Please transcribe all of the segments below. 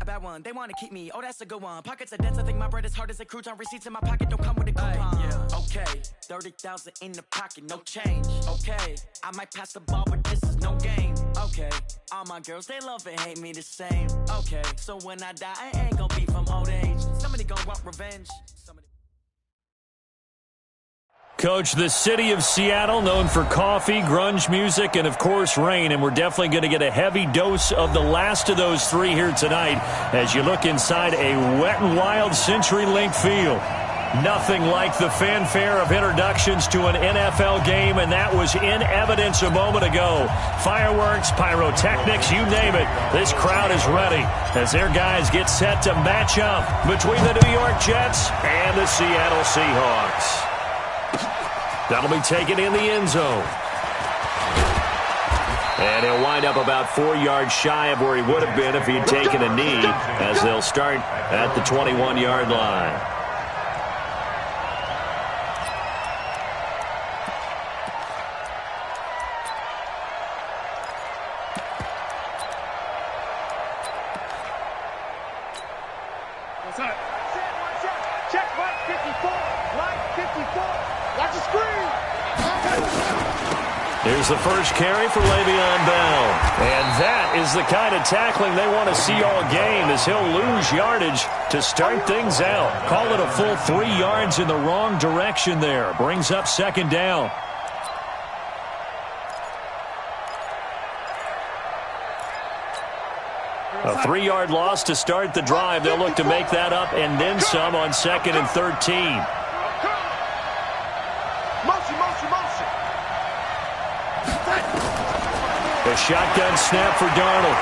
bad one. They want to keep me. Oh, that's a good one. Pockets are dense. I think my bread is hard as a crouton. Receipts in my pocket don't come with a coupon. Yeah. Okay, 30,000 in the pocket, no change. Okay, I might pass the ball, but this is no game. Okay, all my girls, they love and hate me the same. Okay, so when I die, I ain't gonna be from old age. Somebody gonna want revenge. Coach, the city of Seattle, known for coffee, grunge music, and, of course, rain. And we're definitely going to get a heavy dose of the last of those three here tonight as you look inside a wet and wild CenturyLink field. Nothing like the fanfare of introductions to an NFL game, and that was in evidence a moment ago. Fireworks, pyrotechnics, you name it. This crowd is ready as their guys get set to match up between the New York Jets and the Seattle Seahawks. That'll be taken in the end zone. And he'll wind up about 4 yards shy of where he would have been if he had taken a knee, as they'll start at the 21-yard line. What's up? Check right 54. Right 54. Watch the screen. Here's the first carry for Le'Veon Bell. And that is the kind of tackling they want to see all game, as he'll lose yardage to start things out. Call it a full 3 yards in the wrong direction there. Brings up second down. A 3-yard loss to start the drive. They'll look to make that up and then some on 2nd and 13. A shotgun snap for Darnold.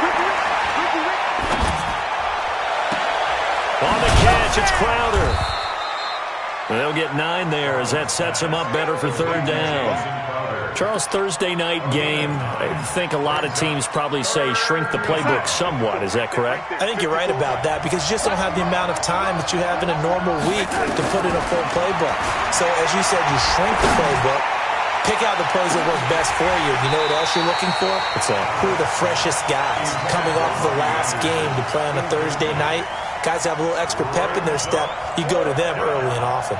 On the catch, it's Crowder. They'll get 9 there as that sets him up better for third down. Charles, Thursday night game, I think a lot of teams probably say shrink the playbook somewhat. Is that correct? I think you're right about that because you just don't have the amount of time that you have in a normal week to put in a full playbook. So as you said, you shrink the playbook, pick out the plays that work best for you. You know what else you're looking for? What's that? Who are the freshest guys coming off the last game to play on a Thursday night? Guys have a little extra pep in their step. You go to them early and often.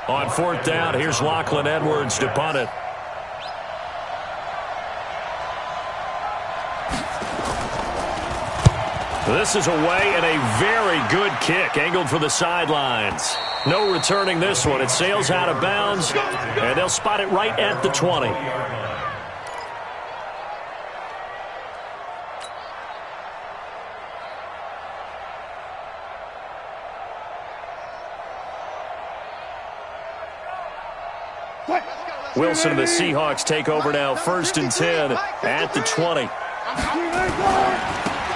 On 4th down, here's Lachlan Edwards to punt it. This is away and a very good kick, angled for the sidelines. No returning this one. It sails out of bounds, and they'll spot it right at the 20. Wilson and the Seahawks take over now, 1st and 10 at the 20.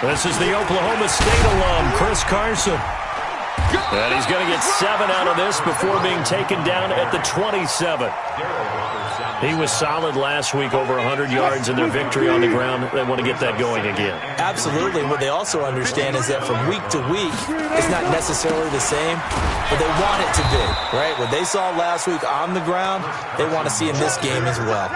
This is the Oklahoma State alum, Chris Carson. And he's going to get 7 out of this before being taken down at the 27. He was solid last week, over 100 yards in their victory on the ground. They want to get that going again. Absolutely. What they also understand is that from week to week, it's not necessarily the same, but they want it to be, right? What they saw last week on the ground, they want to see in this game as well.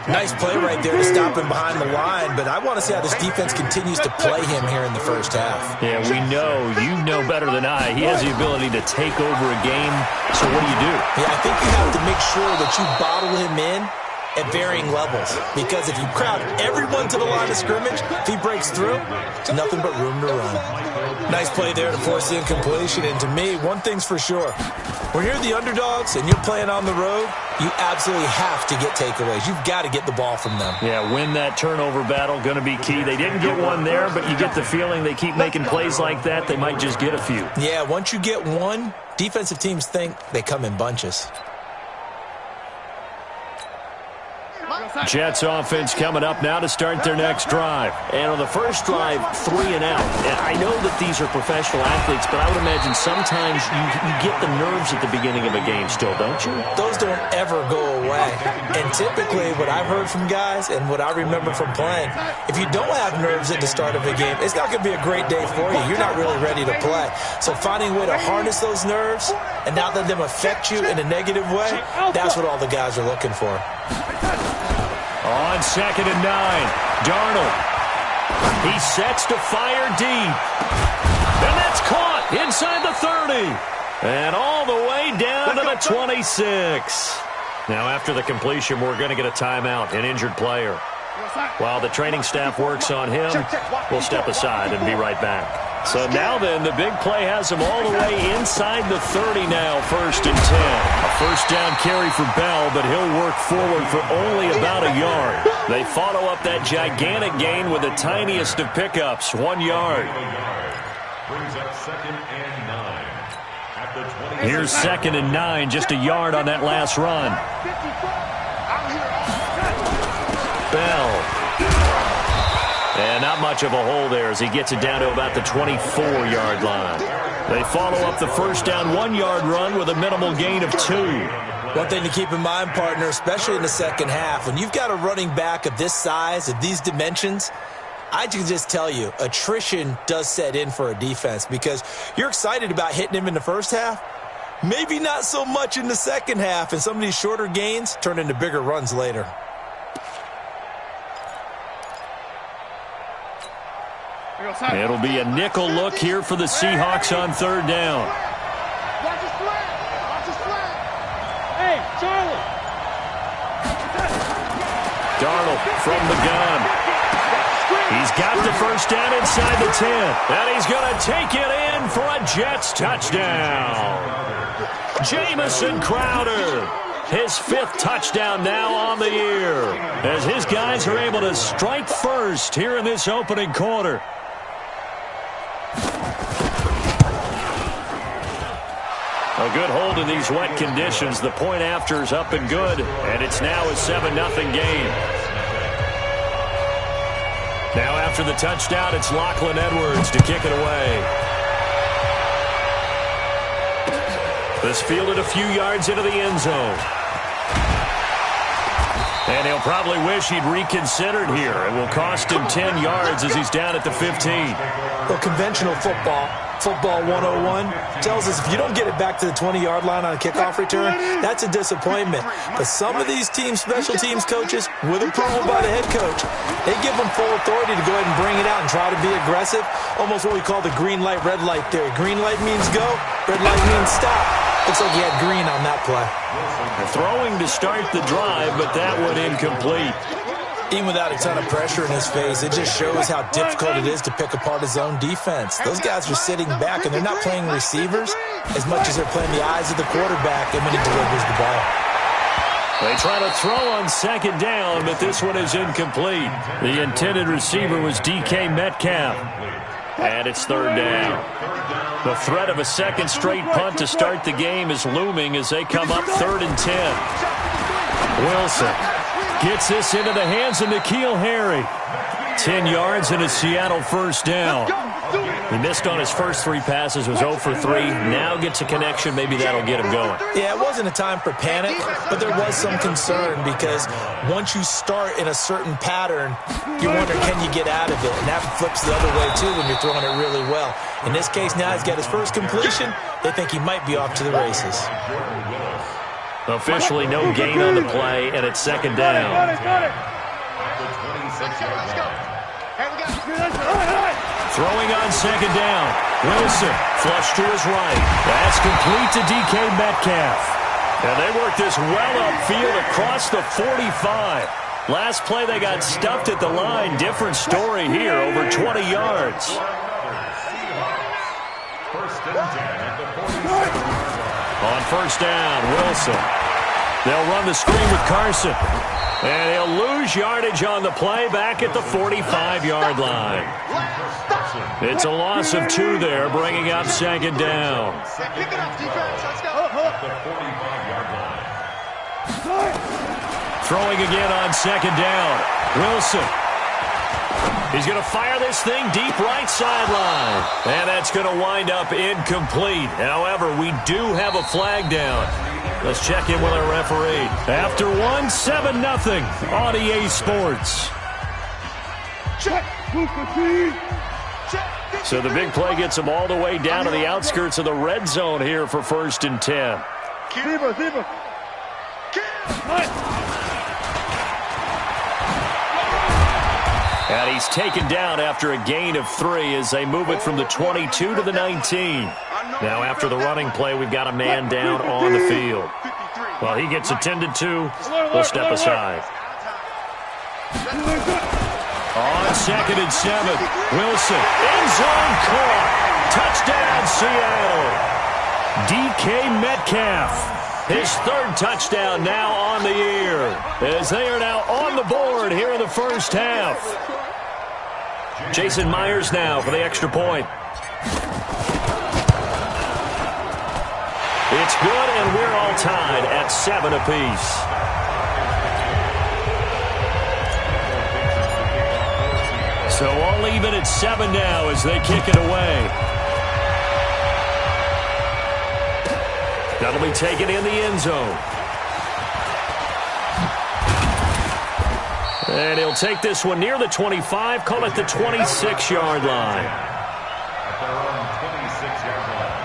Nice play right there to stop him behind the line, but I want to see how this defense continues to play him here in the first half. Yeah, we know, you know better than I, he has the ability to take over a game, so what do you do? Yeah, I think you have to make sure that you bottle him in at varying levels, because if you crowd everyone to the line of scrimmage, if he breaks through, it's nothing but room to run. Nice play there to force the incompletion, and to me, one thing's for sure. When you're the underdogs and you're playing on the road, you absolutely have to get takeaways. You've got to get the ball from them. Yeah, win that turnover battle, going to be key. They didn't get one there, but you get the feeling they keep making plays like that, they might just get a few. Yeah, once you get one, defensive teams think they come in bunches. Jets offense coming up now to start their next drive. And on the first drive, 3 and out. And I know that these are professional athletes, but I would imagine sometimes you get the nerves at the beginning of a game still, don't you? Those don't ever go away. And typically what I've heard from guys and what I remember from playing, if you don't have nerves at the start of a game, it's not going to be a great day for you. You're not really ready to play. So finding a way to harness those nerves and not let them affect you in a negative way, that's what all the guys are looking for. on 2nd and 9. Darnold. He sets to fire deep. And that's caught inside the 30. And all the way down to the 26. Now, after the completion, we're going to get a timeout, an injured player. While the training staff works on him, we'll step aside and be right back. So now then, the big play has him all the way inside the 30 now, 1st and 10. A first down carry for Bell, but he'll work forward for only about a yard. They follow up that gigantic gain with the tiniest of pickups, 1 yard. Brings up 2nd and 9. At the 20. Here's 2nd and 9, just a yard on that last run. Bell. And not much of a hole there as he gets it down to about the 24-yard line. They follow up the first down 1-yard run with a minimal gain of 2. One thing to keep in mind, partner, especially in the second half, when you've got a running back of this size, of these dimensions, I can just tell you, attrition does set in for a defense because you're excited about hitting him in the first half. Maybe not so much in the second half, and some of these shorter gains turn into bigger runs later. It'll be a nickel look here for the Seahawks on 3rd down. Watch his flag. Watch his flag. Hey, Charlie. Darnold from the gun. He's got the first down inside the 10. And he's going to take it in for a Jets touchdown. Jamison Crowder. His 5th touchdown now on the year. As his guys are able to strike first here in this opening quarter. A good hold in these wet conditions. The point after is up and good, and it's now a 7-0 game. Now after the touchdown, it's Lachlan Edwards to kick it away. This fielded a few yards into the end zone. And he'll probably wish he'd reconsidered here. It will cost him 10 yards as he's down at the 15. Well, conventional football 101, tells us if you don't get it back to the 20-yard line on a kickoff return, that's a disappointment. But some of these teams, special teams coaches, with approval by the head coach, they give them full authority to go ahead and bring it out and try to be aggressive. Almost what we call the green light, red light theory. Green light means go, red light means stop. Looks like he had green on that play. Throwing to start the drive, but that one incomplete. Even without a ton of pressure in his face, it just shows how difficult it is to pick apart his own defense. Those guys are sitting back, and they're not playing receivers as much as they're playing the eyes of the quarterback and when he delivers the ball. They try to throw on 2nd down, but this one is incomplete. The intended receiver was DK Metcalf. And it's 3rd down. The threat of a second straight punt to start the game is looming as they come up 3rd and 10. Wilson gets this into the hands of N'Keal Harry. 10 yards and a Seattle first down. He missed on his first 3 passes, was 0 for 3. Now gets a connection. Maybe that'll get him going. Yeah, it wasn't a time for panic, but there was some concern because once you start in a certain pattern, you wonder, can you get out of it? And that flips the other way, too, when you're throwing it really well. In this case, now he's got his first completion. They think he might be off to the races. Officially no gain on the play, and it's 2nd down. Throwing on 2nd down. Wilson, flush to his right. That's complete to DK Metcalf. And they work this well upfield across the 45. Last play they got stuffed at the line. Different story here, over 20 yards. On 1st down, Wilson. They'll run the screen with Carson. And he'll lose yardage on the play back at the 45-yard line. It's a loss of 2 there, bringing up 2nd down. Pick it up, defense. Let's go. Throwing again on 2nd down. Wilson. He's going to fire this thing deep right sideline. And that's going to wind up incomplete. However, we do have a flag down. Let's check in with our referee. After 1, 7-0 on EA Sports. Check. So the big play gets them all the way down to the outskirts of the red zone here for 1st and 10. And he's taken down after a gain of 3 as they move it from the 22 to the 19. Now after the running play, we've got a man down on the field. While he gets attended to, we'll step aside. On 2nd and 7, Wilson, end zone caught. Touchdown, Seattle. DK Metcalf, his 3rd touchdown now on the year, as they are now on the board here in the first half. Jason Myers now for the extra point. It's good, and we're all tied at 7 apiece. So all even at 7 now as they kick it away. That'll be taken in the end zone. And he'll take this one near the 25, call it the 26-yard line. At their own 26-yard line.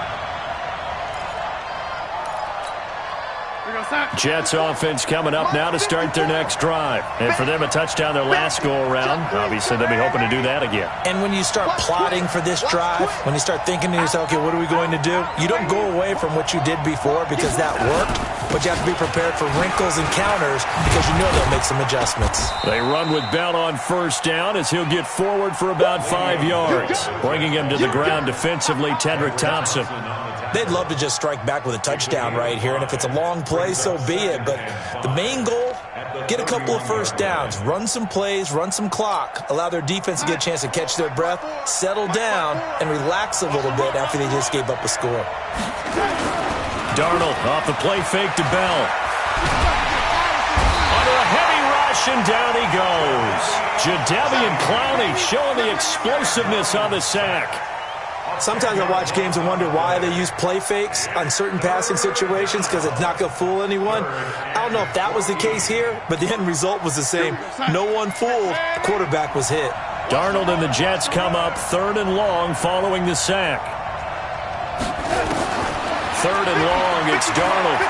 Jets offense coming up now to start their next drive. And for them, a touchdown their last go-around. Obviously, they'll be hoping to do that again. And when you start plotting for this drive, when you start thinking to yourself, okay, what are we going to do? You don't go away from what you did before because that worked, but you have to be prepared for wrinkles and counters because you know they'll make some adjustments. They run with Bell on first down as he'll get forward for about 5 yards, bringing him to the ground defensively, Tedrick Thompson. They'd love to just strike back with a touchdown right here, and if it's a long play, so be it. But the main goal, get a couple of first downs, run some plays, run some clock, allow their defense to get a chance to catch their breath, settle down, and relax a little bit after they just gave up a score. Darnold off the play fake to Bell. Under a heavy rush, and down he goes. Jadeveon Clowney showing the explosiveness on the sack. Sometimes I watch games and wonder why they use play fakes on certain passing situations because it's not going to fool anyone. I don't know if that was the case here, but the end result was the same. No one fooled. The quarterback was hit. Darnold and the Jets come up 3rd and long following the sack. 3rd and long, it's Darnold.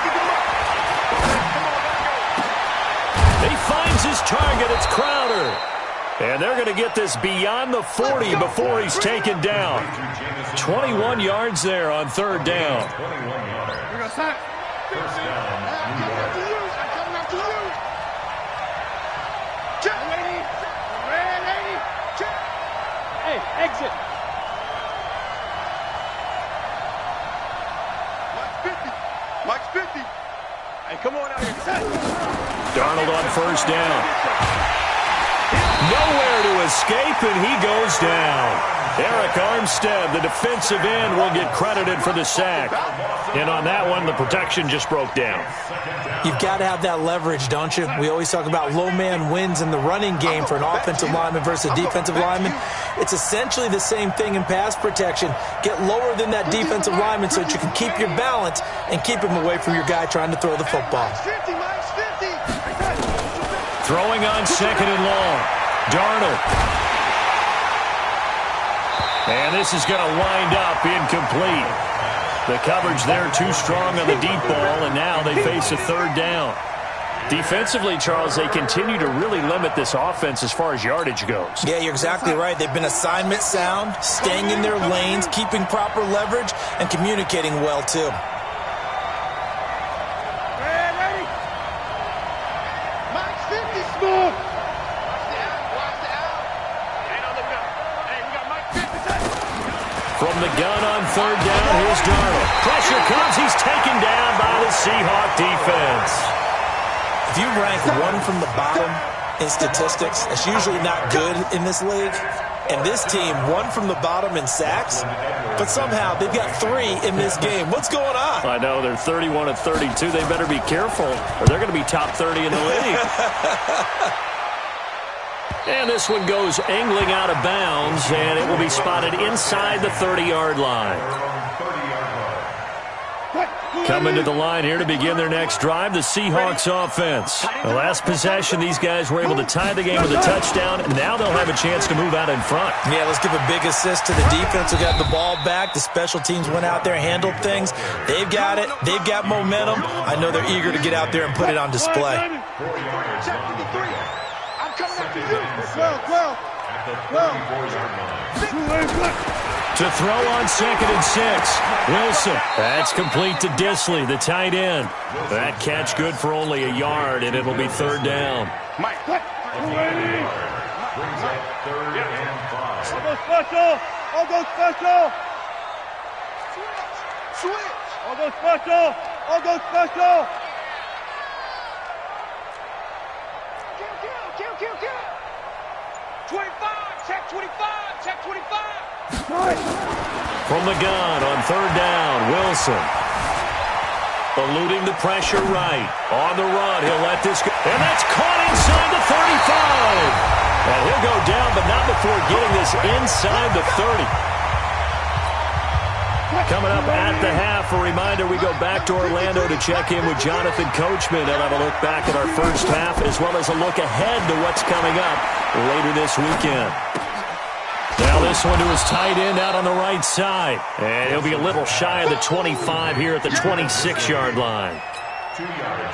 He finds his target, it's Crowder. And they're going to get this beyond the 40 before he's taken down. 21 yards there on 3rd down. Hey, exit. Mike's 50. Hey, come on out here. Darnold on first down. Nowhere to escape, and he goes down. Eric Armstead, the defensive end, will get credited for the sack. And on that one, the protection just broke down. You've got to have that leverage, don't you? We always talk about low man wins in the running game for an offensive lineman versus a defensive lineman. It's essentially the same thing in pass protection. Get lower than that defensive lineman so that you can keep your balance and keep him away from your guy trying to throw the football. Throwing on 2nd and long. Darnold. And this is going to wind up incomplete. The coverage there too strong on the deep ball, and now they face a 3rd down. Defensively, Charles, they continue to really limit this offense as far as yardage goes. Yeah, you're exactly right. They've been assignment sound, staying in their lanes, keeping proper leverage, and communicating well, too. From the gun on 3rd down, here's Darnold. Pressure comes. He's taken down by the Seahawk defense. If you rank one from the bottom in statistics, that's usually not good in this league. And this team, one from the bottom in sacks, but somehow they've got 3 in this game. What's going on? I know, they're 31 of 32. They better be careful, or they're going to be top 30 in the league. And this one goes angling out of bounds, and it will be spotted inside the 30-yard line. Coming to the line here to begin their next drive, the Seahawks offense. The last possession, these guys were able to tie the game with a touchdown, and now they'll have a chance to move out in front. Yeah, let's give a big assist to the defense who got the ball back. The special teams went out there, handled things. They've got it. They've got momentum. I know they're eager to get out there and put it on display. at the 34-yard line. To throw on 2nd and 6. Wilson. That's complete to Disley, the tight end. That catch good for only a yard, and it'll be 3rd down. Mike, Brings up 3rd and 5. I'll go special. I'll go special. Switch. I'll go special. I'll go special. Kill. 25. Check 25. Check 25. From the gun on 3rd down, Wilson. Eluding the pressure right. On the run, he'll let this go. And that's caught inside the 35. And he'll go down, but not before getting this inside the 30. Coming up at the half, a reminder, we go back to Orlando to check in with Jonathan Coachman and have a look back at our first half, as well as a look ahead to what's coming up later this weekend. Now this one to his tight end out on the right side. And he'll be a little shy of the 25 here at the 26-yard line.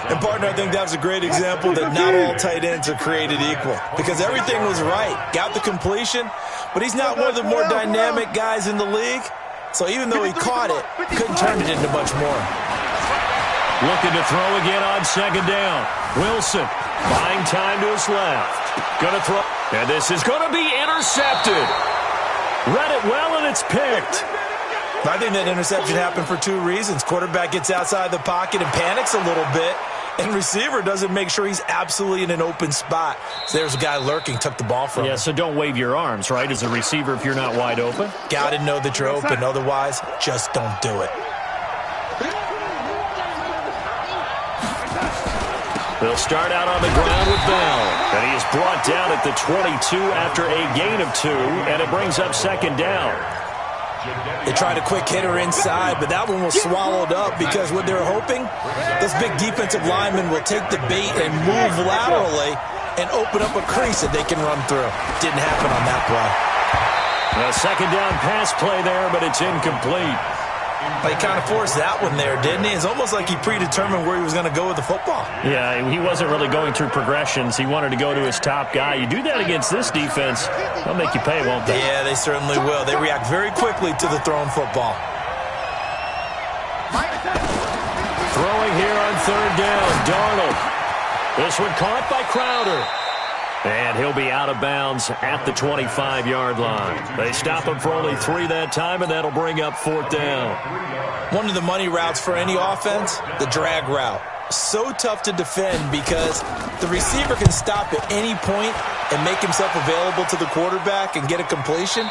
And, partner, I think that's a great example that not all tight ends are created equal, because everything was right. Got the completion, but he's not one of the more dynamic guys in the league. So even though he caught it, couldn't turn it into much more. Looking to throw again on 2nd down. Wilson buying time to his left. Gonna throw. And this is going to be intercepted. Read it well, and it's picked. I think that interception happened for 2 reasons. Quarterback gets outside the pocket and panics a little bit, and receiver doesn't make sure he's absolutely in an open spot. So there's a guy lurking, took the ball from him. Yeah, so don't wave your arms, right, as a receiver if you're not wide open. Got to know that you're open. Otherwise, just don't do it. They'll start out on the ground with Bell. And he is brought down at the 22 after a gain of 2, and it brings up 2nd down. They tried a quick hitter inside, but that one was swallowed up because what they're hoping, those big defensive linemen will take the bait and move laterally and open up a crease that they can run through. Didn't happen on that play. A 2nd down pass play there, but it's incomplete. But he kind of forced that one there, didn't he? It's almost like he predetermined where he was going to go with the football. Yeah, he wasn't really going through progressions. He wanted to go to his top guy. You do that against this defense, they'll make you pay, won't they? Yeah, they certainly will. They react very quickly to the thrown football. Throwing here on 3rd down, Darnold. This one caught by Crowder. And he'll be out of bounds at the 25-yard line. They stop him for only 3 that time, and that'll bring up 4th down. One of the money routes for any offense, the drag route. So tough to defend because the receiver can stop at any point and make himself available to the quarterback and get a completion.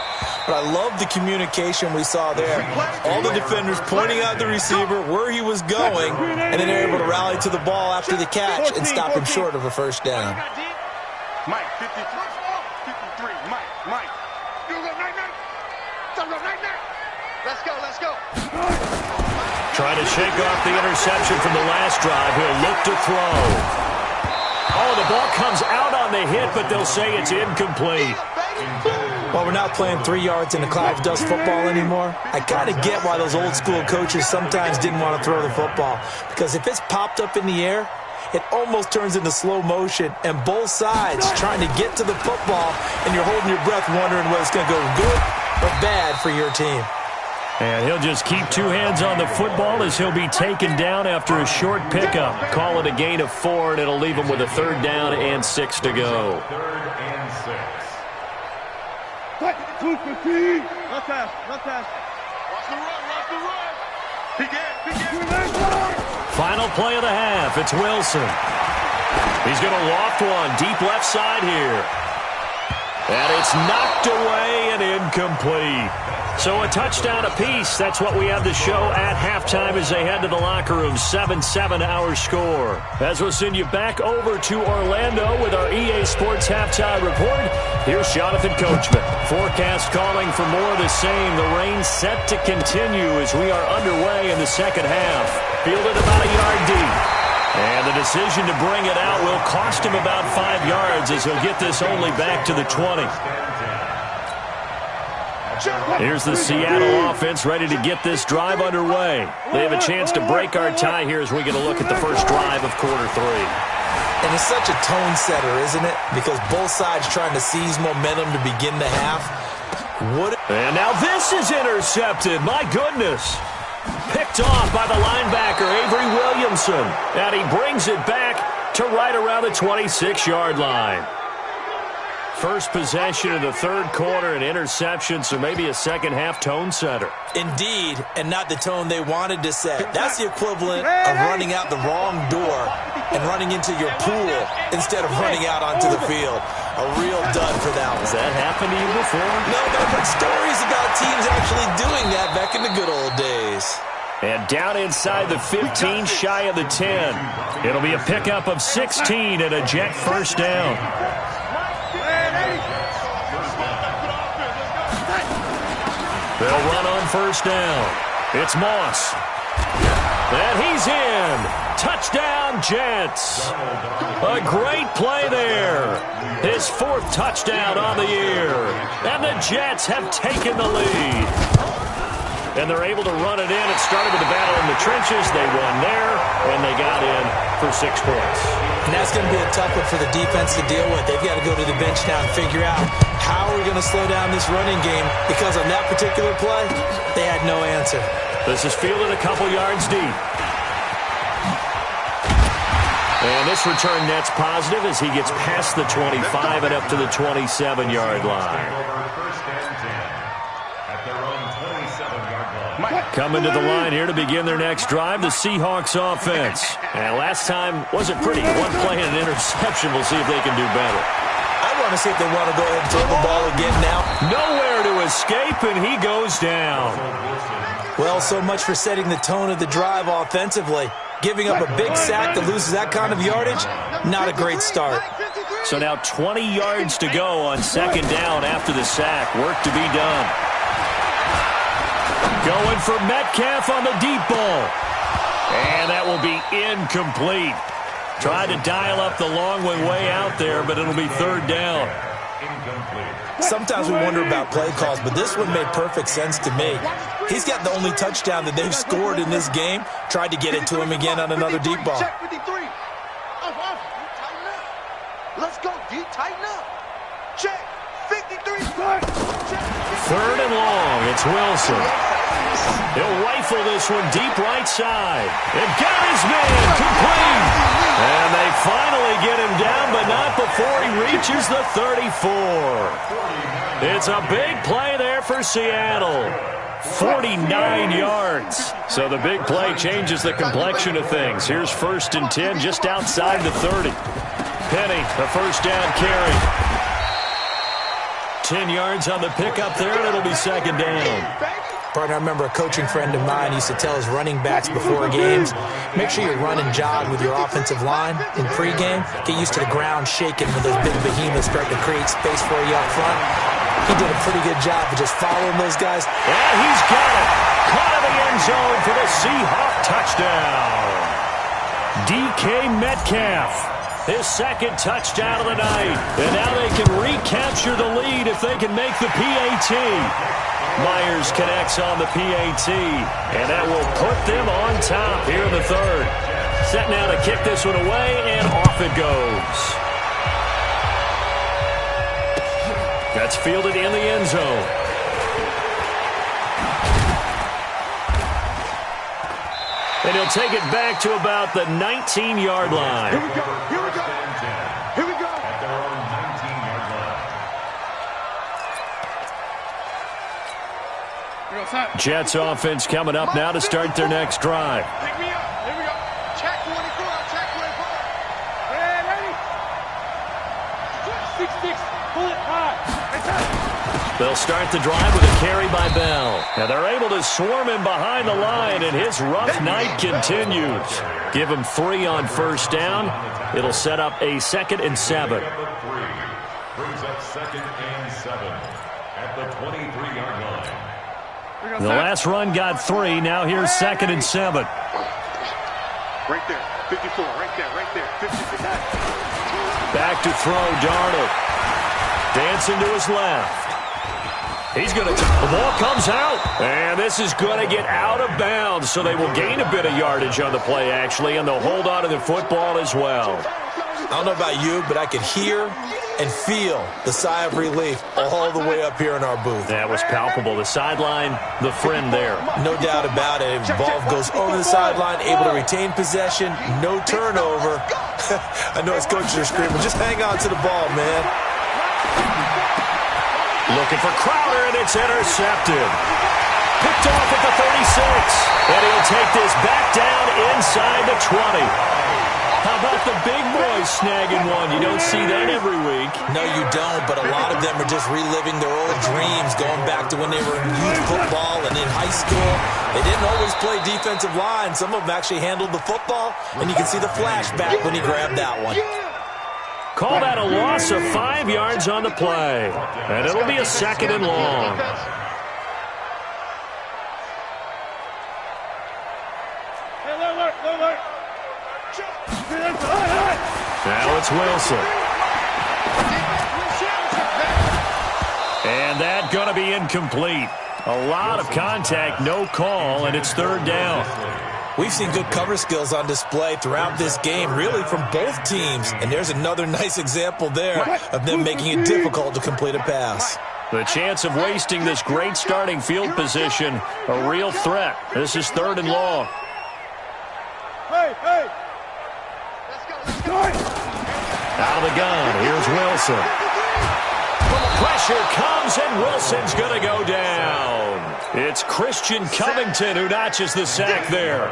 But I love the communication we saw there. All the defenders pointing out the receiver where he was going, and then they're able to rally to the ball after the catch and stop him short of a 1st down. Mike, 53. Mike. You go, night. Let's go. Trying to shake off the interception from the last drive. He'll look to throw. Oh, the ball comes out on the hit, but they'll say it's incomplete. Well, we're not playing 3 yards in a cloud of dust football anymore. I kind of get why those old school coaches sometimes didn't want to throw the football. Because if it's popped up in the air, it almost turns into slow motion, and both sides trying to get to the football, and you're holding your breath wondering whether it's going to go good or bad for your team. And he'll just keep 2 hands on the football as he'll be taken down after a short pickup. Call it a gain of 4, and it'll leave him with a 3rd down and 6 to go. 3rd and 6. 2-15. Run pass. Watch the run. Begin. Final play of the half. It's Wilson. He's going to loft one deep left side here. And it's knocked away and incomplete. So a touchdown apiece. That's what we have to show at halftime as they head to the locker room. 7-7 our score. As we'll send you back over to Orlando with our EA Sports Halftime Report, here's Jonathan Coachman. Forecast calling for more of the same. The rain set to continue as we are underway in the 2nd half. Fielded about a yard deep. And the decision to bring it out will cost him about 5 yards as he'll get this only back to the 20. Here's the Seattle offense ready to get this drive underway. They have a chance to break our tie here as we get a look at the first drive of quarter 3. And it's such a tone setter, isn't it? Because both sides trying to seize momentum to begin the half. And now this is intercepted. My goodness. Picked off by the linebacker, Avery Williamson. And he brings it back to right around the 26-yard line. First possession of the third quarter, an interception, so maybe a second-half tone setter. Indeed, and not the tone they wanted to set. That's the equivalent of running out the wrong door and running into your pool instead of running out onto the field. A real dud for that one. Has that happened to you before? No, but I've heard stories about teams actually doing that back in the good old days. And down inside the 15, shy of the 10. It'll be a pickup of 16 and a Jet first down. They'll run on first down. It's Moss. And he's in. Touchdown, Jets. A great play there. His fourth touchdown on the year. And the Jets have taken the lead. And they're able to run it in. It started with a battle in the trenches. They won there, and they got in for 6 points. And that's going to be a tough one for the defense to deal with. They've got to go to the bench now and figure out how we're going to slow down this running game, because on that particular play, they had no answer. This is fielded a couple yards deep. And this return net's positive as he gets past the 25 and up to the 27-yard line. Coming to the line here to begin their next drive, the Seahawks offense. And last time wasn't pretty. One play and an interception. We'll see if they can do better. I want to see if they want to go ahead and throw the ball again now. Nowhere to escape, and he goes down. Well, so much for setting the tone of the drive offensively. Giving up a big sack that loses that kind of yardage, not a great start. So now 20 yards to go on second down after the sack. Work to be done. Going for Metcalf on the deep ball. And that will be incomplete. Tried to dial up the long one way out there, but it'll be third down. Sometimes we wonder about play calls, but this one made perfect sense to me. He's got the only touchdown that they've scored in this game. Tried to get it to him again on another deep ball. Let's go, D. Tighten up. Check. 53. Third and long. It's Wilson. He'll rifle this one deep right side. And got his man complete. And they finally get him down, but not before he reaches the 34. It's a big play there for Seattle. 49 yards. So the big play changes the complexion of things. Here's 1st and 10 just outside the 30. Penny, the first down carry. 10 yards on the pickup there, and it'll be second down. Partner, I remember a coaching friend of mine used to tell his running backs before games, make sure you run and jog with your offensive line in pregame. Get used to the ground shaking when those big behemoths start to create space for you up front. He did a pretty good job of just following those guys. And he's got it. Caught in the end zone for the Seahawk touchdown. DK Metcalf, his second touchdown of the night. And now they can recapture the lead if they can make the PAT. Myers connects on the PAT, and that will put them on top here in the third. Set now to kick this one away, and off it goes. That's fielded in the end zone. And he'll take it back to about the 19-yard line. Here we go. Here we go. Here we go. At their own 19-yard line. Jets offense coming up now to start their next drive. Pick me up. Here we go. Check 24. Check 24. Ready? 6-6. Pull it high. They'll start the drive with a carry by Bell. Now they're able to swarm him behind the line, and his rough night continues. Give him 3 on first down. It'll set up a 2nd and 7. Brings up 2nd and 7 at the 23-yard line. The last run got 3. Now here's 2nd and 7. Right there. 54. Right there. 50. Back to throw, Darnold. Dancing to his left. He's going to, the ball comes out, and this is going to get out of bounds, so they will gain a bit of yardage on the play, actually, and they'll hold on to the football as well. I don't know about you, but I could hear and feel the sigh of relief all the way up here in our booth. That was palpable. The sideline, the friend there. No doubt about it. Ball goes over the sideline, able to retain possession, no turnover. I know his coaches are screaming, just hang on to the ball, man. Looking for Crowder, and it's intercepted. Picked off at the 36. And he'll take this back down inside the 20. How about the big boys snagging one? You don't see that every week. No, you don't, but a lot of them are just reliving their old dreams, going back to when they were in youth football and in high school. They didn't always play defensive line. Some of them actually handled the football, and you can see the flashback when he grabbed that one. Call that a loss of 5 yards on the play. And it'll be a 2nd and long. Now it's Wilson. And that's going to be incomplete. A lot of contact, no call, and it's 3rd down. We've seen good cover skills on display throughout this game, really from both teams. And there's another nice example there of them making it difficult to complete a pass. The chance of wasting this great starting field position, a real threat. This is 3rd and long. Hey. Out of the gun, here's Wilson. Pressure comes, and Wilson's going to go down. It's Christian Covington who notches the sack there.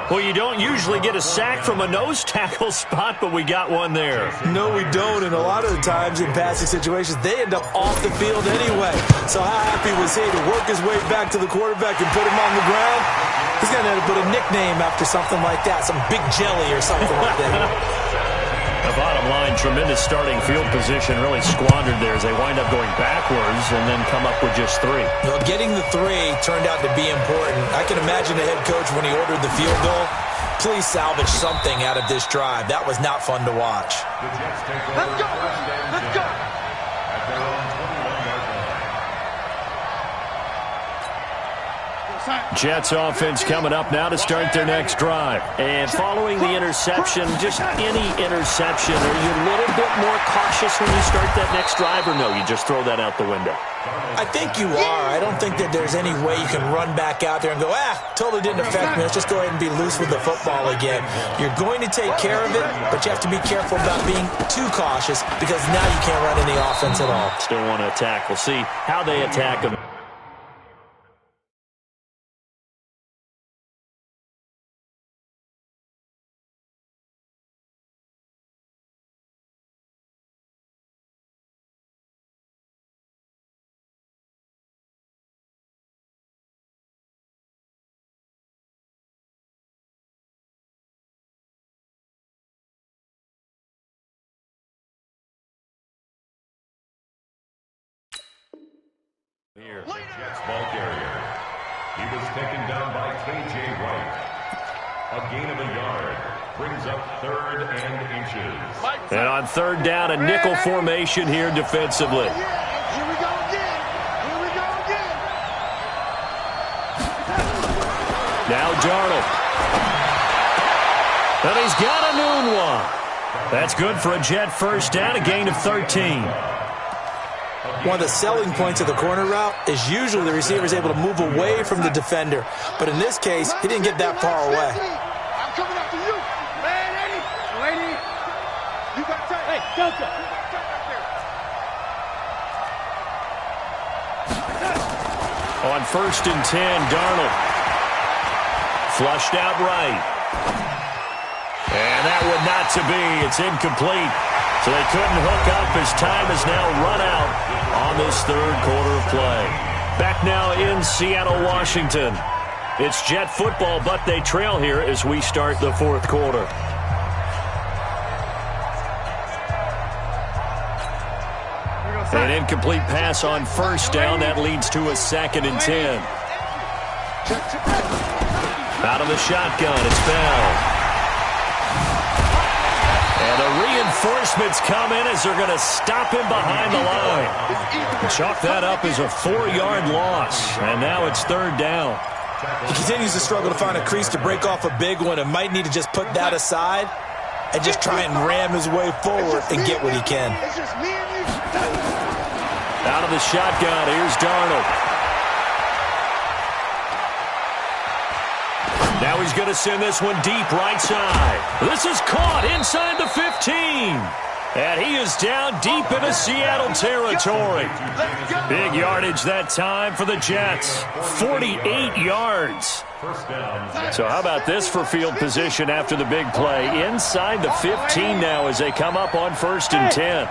Well, you don't usually get a sack from a nose tackle spot, but we got one there. No, we don't, and a lot of the times in passing situations, they end up off the field anyway. So how happy was he to work his way back to the quarterback and put him on the ground? He's going to have to put a nickname after something like that, some big jelly or something like that. The bottom line, tremendous starting field position, really squandered there as they wind up going backwards and then come up with just 3. Well, getting the 3 turned out to be important. I can imagine the head coach when he ordered the field goal. Please salvage something out of this drive. That was not fun to watch. Let's go. Let's go. At their own 21-yard line. Jets offense coming up now to start their next drive. And following the interception, just any interception, are you a little bit more cautious when you start that next drive, or no, you just throw that out the window? I think you are. I don't think that there's any way you can run back out there and go, totally didn't affect me. Let's just go ahead and be loose with the football again. You're going to take care of it, but you have to be careful about being too cautious because now you can't run any offense at all. Still want to attack. We'll see how they attack them. Here, the Jets ball carrier. He was taken down by K.J. Wright. A gain of a yard brings up 3rd and inches. And on 3rd down, a nickel formation here defensively. Here we go again. Now Darnold. And he's got a noon one. That's good for a Jet 1st down, a gain of 13. One of the selling points of the corner route is usually the receiver is able to move away from the defender. But in this case, he didn't get that far away. I'm coming after you. Lady. You got time. Hey, Delta. On 1st and 10, Darnold. Flushed out right. And that would not to be. It's incomplete. So they couldn't hook up as time is now run out on this 3rd quarter of play. Back now in Seattle, Washington. It's Jet football, but they trail here as we start the 4th quarter. An incomplete pass on 1st down. That leads to a 2nd and 10. Out of the shotgun, it's Bell. And the reinforcements come in as they're going to stop him behind the line. Chalk that up as a 4-yard loss. And now it's 3rd down. He continues to struggle to find a crease to break off a big one and might need to just put that aside. and just try and ram his way forward and get what he can. It's just me and you. Out of the shotgun, here's Darnold. Now he's going to send this one deep right side. This is caught inside the 15. And he is down deep into Seattle territory. Big yardage that time for the Jets. 48 yards. So how about this for field position after the big play? Inside the 15 now as they come up on 1st and 10.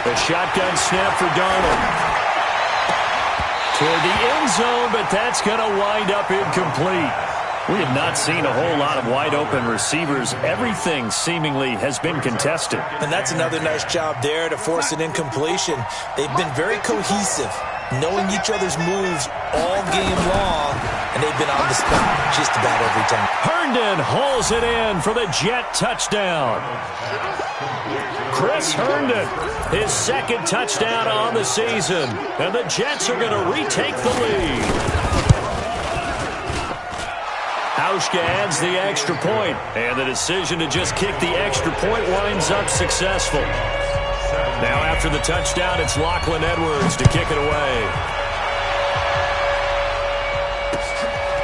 A shotgun snap for Darnold. Toward the end zone, but that's going to wind up incomplete. We have not seen a whole lot of wide-open receivers. Everything seemingly has been contested. And that's another nice job there to force an incompletion. They've been very cohesive, knowing each other's moves all game long, and they've been on the spot just about every time. Herndon hauls it in for the Jet touchdown. Chris Herndon, his 2nd touchdown on the season, and the Jets are going to retake the lead. Hauschka adds the extra point, and the decision to just kick the extra point winds up successful. Now after the touchdown, it's Lachlan Edwards to kick it away.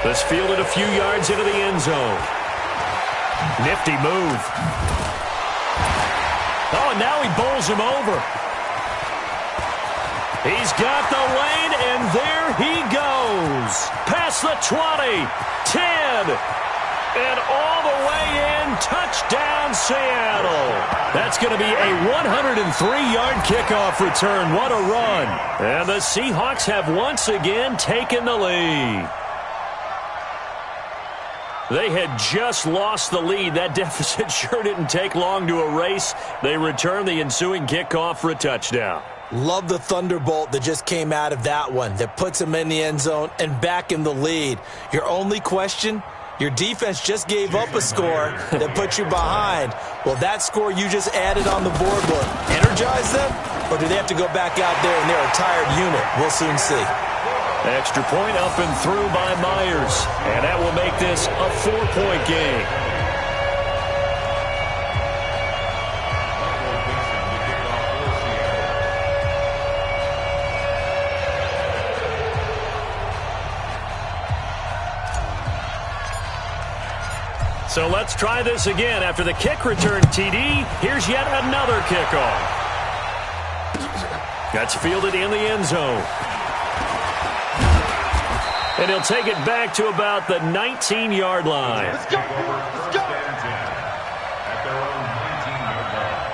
This fielded a few yards into the end zone. Nifty move. Oh, and now he bowls him over. He's got the lane, and there he goes. Past the 20, 10, and all the way in. Touchdown, Seattle. That's going to be a 103-yard kickoff return. What a run. And the Seahawks have once again taken the lead. They had just lost the lead. That deficit sure didn't take long to erase. They return the ensuing kickoff for a touchdown. Love the thunderbolt that just came out of that one that puts him in the end zone and back in the lead. Your only question, your defense just gave up a score that put you behind. Will that score you just added on the board will energize them, or do they have to go back out there and they're a tired unit? We'll soon see. Extra point up and through by Myers, and that will make this a 4-point game. So let's try this again. After the kick return TD, here's yet another kickoff. That's fielded in the end zone. And he'll take it back to about the 19-yard line. Let's go. Let's go. At their own 19-yard line.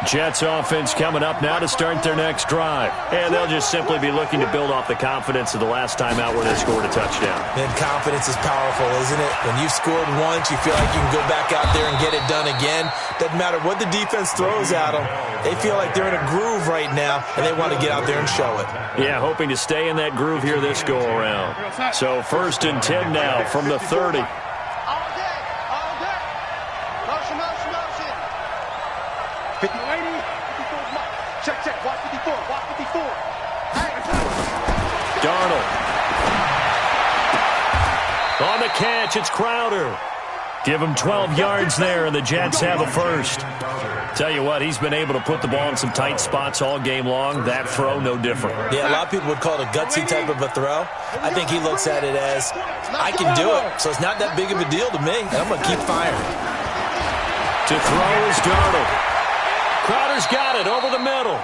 Jets offense coming up now to start their next drive. And they'll just simply be looking to build off the confidence of the last time out where they scored a touchdown. And confidence is powerful, isn't it? When you've scored once, you feel like you can go back out there and get it done again. Doesn't matter what the defense throws at them. They feel like they're in a groove right now, and they want to get out there and show it. Yeah, hoping to stay in that groove here this go-around. So 1st and 10 now from the 30. All day. All day. Motion, motion, motion. 50, 80, 54, Mike. Check, check. Watch 54. Watch 54. Hey, Darnold. On the catch, it's Crowder. Give him 12 yards there, and the Jets have a first. Tell you what, he's been able to put the ball in some tight spots all game long. That throw, no different. Yeah, a lot of people would call it a gutsy type of a throw. I think he looks at it as, I can do it, so it's not that big of a deal to me, and I'm going to keep firing. To throw is Darnold. Crowder's got it over the middle.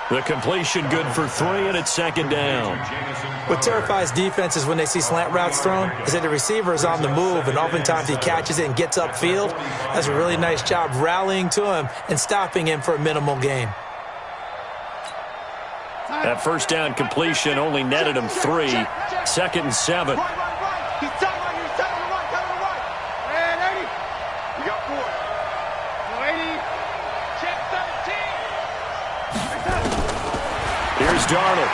The completion good for 3, and it's 2nd down. What terrifies defenses when they see slant routes thrown is that the receiver is on the move, and oftentimes he catches it and gets upfield. That's a really nice job rallying to him and stopping him for a minimal gain. That first down completion only netted him 3. 2nd and 7. Right. He's telling right here. He's telling him right. Telling him right. And 80. We got 4. No, 80. Check 17. Here's Darnold.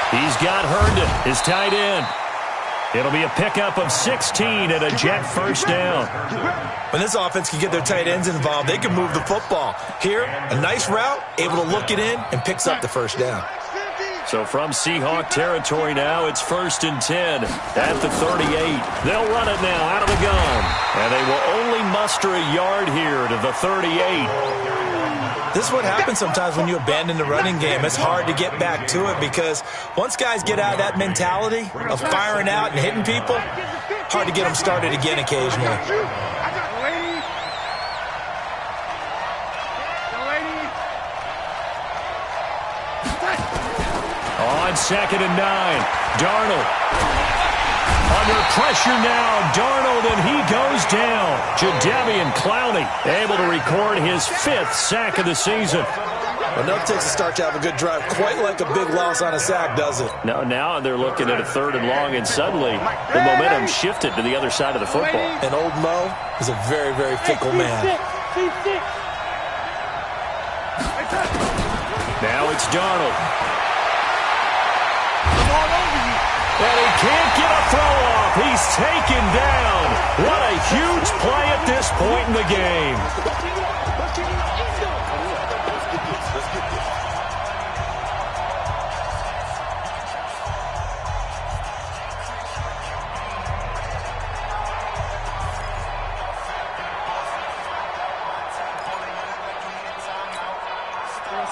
He's got Herndon, his tight end. It'll be a pickup of 16 and a Jet first down. When this offense can get their tight ends involved, they can move the football. Here, a nice route, able to look it in, and picks up the first down. So from Seahawk territory now, it's 1st and 10 at the 38. They'll run it now out of the gun. And they will only muster a yard here to the 38. This is what happens sometimes when you abandon the running game. It's hard to get back to it because once guys get out of that mentality of firing out and hitting people, hard to get them started again occasionally. On 2nd and 9, Darnold. Under pressure now, Darnold, and he goes down. Jadeveon Clowney able to record his 5th sack of the season. Enough takes to start to have a good drive, quite like a big loss on a sack, does it? Now they're looking at a 3rd and long, and suddenly the momentum shifted to the other side of the football. And old Mo is a very, very fickle man. Now it's Darnold. And he can't get a throw off. He's taken down. What a huge play at this point in the game.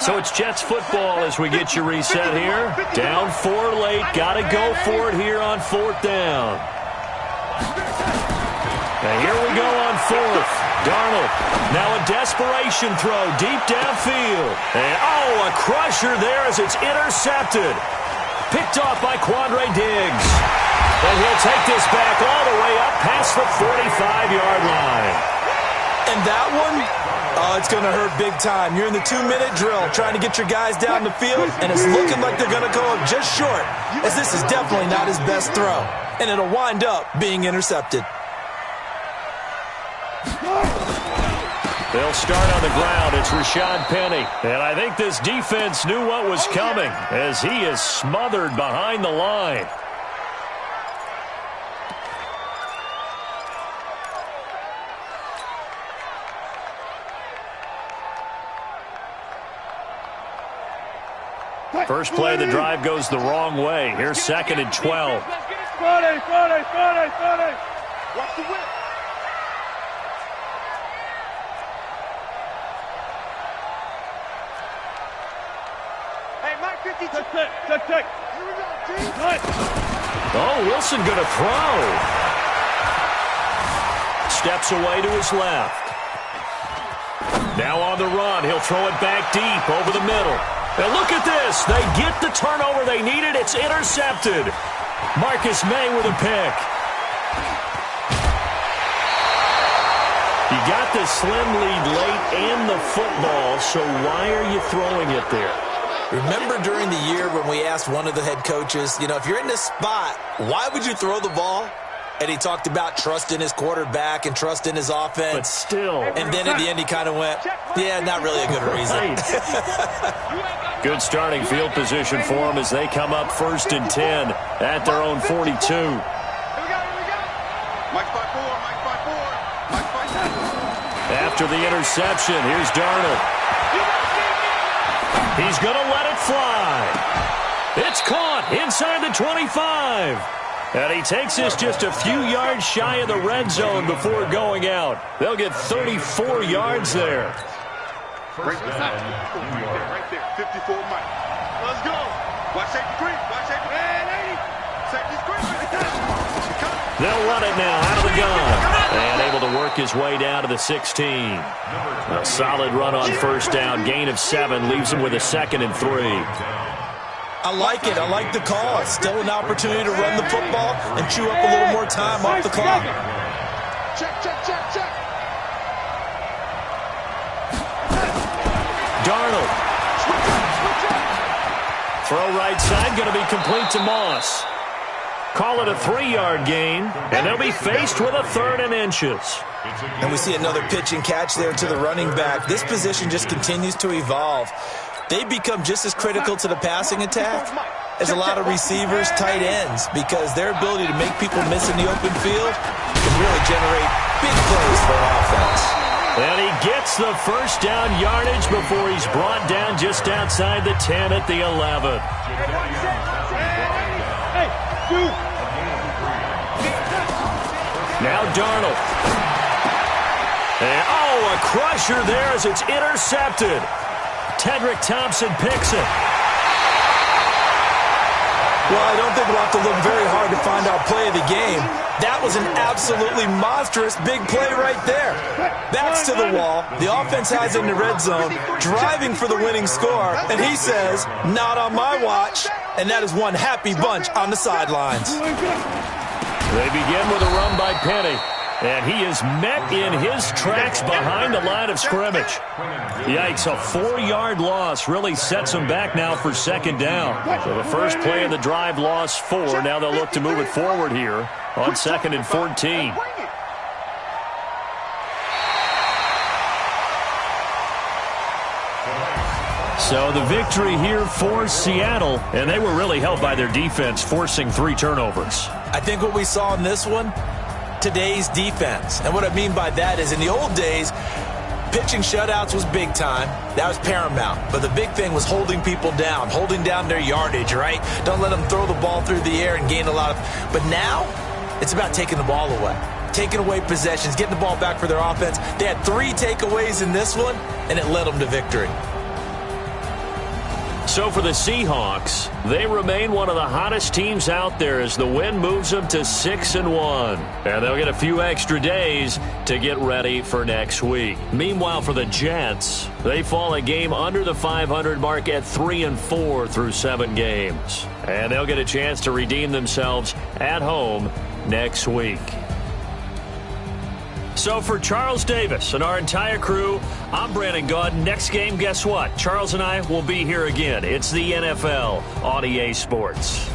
So it's Jets football as we get you reset here. Down 4 late. Got to go for it here on 4th down. Now here we go on 4th. Darnold. Now a desperation throw deep downfield. And a crusher there as it's intercepted. Picked off by Quandre Diggs. And he'll take this back all the way up past the 45-yard line. And that one, it's going to hurt big time. You're in the 2-minute drill trying to get your guys down the field, and it's looking like they're going to go up just short, as this is definitely not his best throw. And it'll wind up being intercepted. They'll start on the ground. It's Rashad Penny. And I think this defense knew what was coming as he is smothered behind the line. First play of the drive goes the wrong way. Here's 2nd and 12. Watch the whip. Hey, Mike 50. Check. Here we go, team. Oh, Wilson going to throw. Steps away to his left. Now on the run. He'll throw it back deep over the middle. And look at this. They get the turnover they needed. It's intercepted. Marcus May with a pick. You got the slim lead late in the football, so why are you throwing it there? Remember during the year when we asked one of the head coaches, if you're in this spot, why would you throw the ball? And he talked about trust in his quarterback and trust in his offense. But still. And then at the end he kind of went, yeah, not really a good reason. Good starting field position for them as they come up 1st and 10 at their own 42. Here we go. Mike 5-4. After the interception, here's Darnold. He's going to let it fly. It's caught inside the 25. And he takes this just a few yards shy of the red zone before going out. They'll get 34 yards there. Right there. 54 Mike. Let's go. Watch safety creep. And 80. Safety's creep. They'll run it now out of the gun. And able to work his way down to the 16. A solid run on 1st down. Gain of 7 leaves him with a 2nd and 3. I like it. I like the call. Still an opportunity to run the football and chew up a little more time off the clock. Check. Darnold. Throw right side, going to be complete to Moss. Call it a 3-yard gain, and they'll be faced with a 3rd and inches. And we see another pitch and catch there to the running back. This position just continues to evolve. They become just as critical to the passing attack as a lot of receivers, tight ends, because their ability to make people miss in the open field can really generate big plays for an offense. And he gets gets the first down yardage before he's brought down just outside the 10 at the 11. Now Darnold. And, a crusher there as it's intercepted. Tedrick Thompson picks it. Well, I don't think we'll have to look very hard to find our play of the game. That was an absolutely monstrous big play right there. Backs to the wall. The offense has in the red zone, driving for the winning score. And he says, not on my watch. And that is one happy bunch on the sidelines. They begin with a run by Penny. And he is met in his tracks behind the line of scrimmage. Yikes, a 4-yard loss really sets him back now for second down. So the first play of the drive lost 4. Now they'll look to move it forward here on 2nd and 14. So the victory here for Seattle, and they were really helped by their defense, forcing 3 turnovers. I think what we saw in this one, today's defense. And what I mean by that is in the old days, pitching shutouts was big time. That was paramount. But the big thing was holding people down, holding down their yardage, right? Don't let them throw the ball through the air and gain a lot of... But now, it's about taking the ball away. Taking away possessions, getting the ball back for their offense. They had 3 takeaways in this one, and it led them to victory. So for the Seahawks, they remain one of the hottest teams out there as the win moves them to 6-1. And they'll get a few extra days to get ready for next week. Meanwhile, for the Jets, they fall a game under the 500 mark at 3-4 through 7 games. And they'll get a chance to redeem themselves at home next week. So for Charles Davis and our entire crew, I'm Brandon Gaudin. Next game, guess what? Charles and I will be here again. It's the NFL on EA Sports.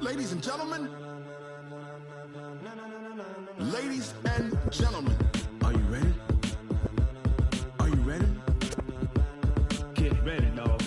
Ladies and gentlemen, ladies and gentlemen, are you ready? Are you ready? Get ready, dog.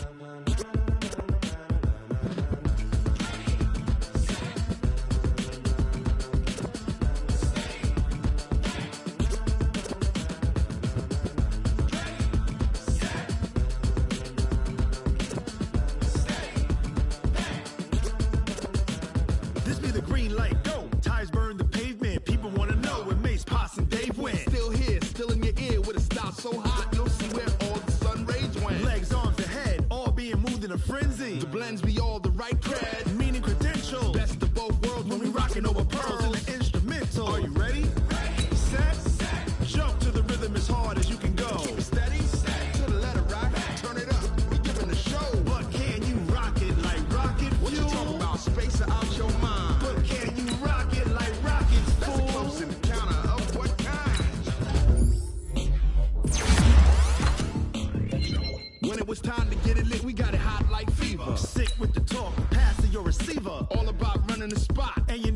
This be the green light, go. Tires burn the pavement. People want to know where Mace, Potts, and Dave went. Still here, still in your ear with a style so hot, you'll see where all the sun rays went. Legs, arms, and head, all being moved in a frenzy. The blends be all the right cred, meaning credentials. Best of both worlds when we rockin' over pearls in the instrumental. Are you ready? Ready. Set. Jump to the rhythm as hard as you can go. Keep it steady. To the letter rock. Turn it up. We giving the show. But can you rock it like rocket fuel? What you talking about? Space out your mind. But can you rock it like rockets, fool? That's a close encounter of what kind? When it was time to get it lit, we got it hot like fever. Sick with the talk, pass to your receiver. All about running the spot, and you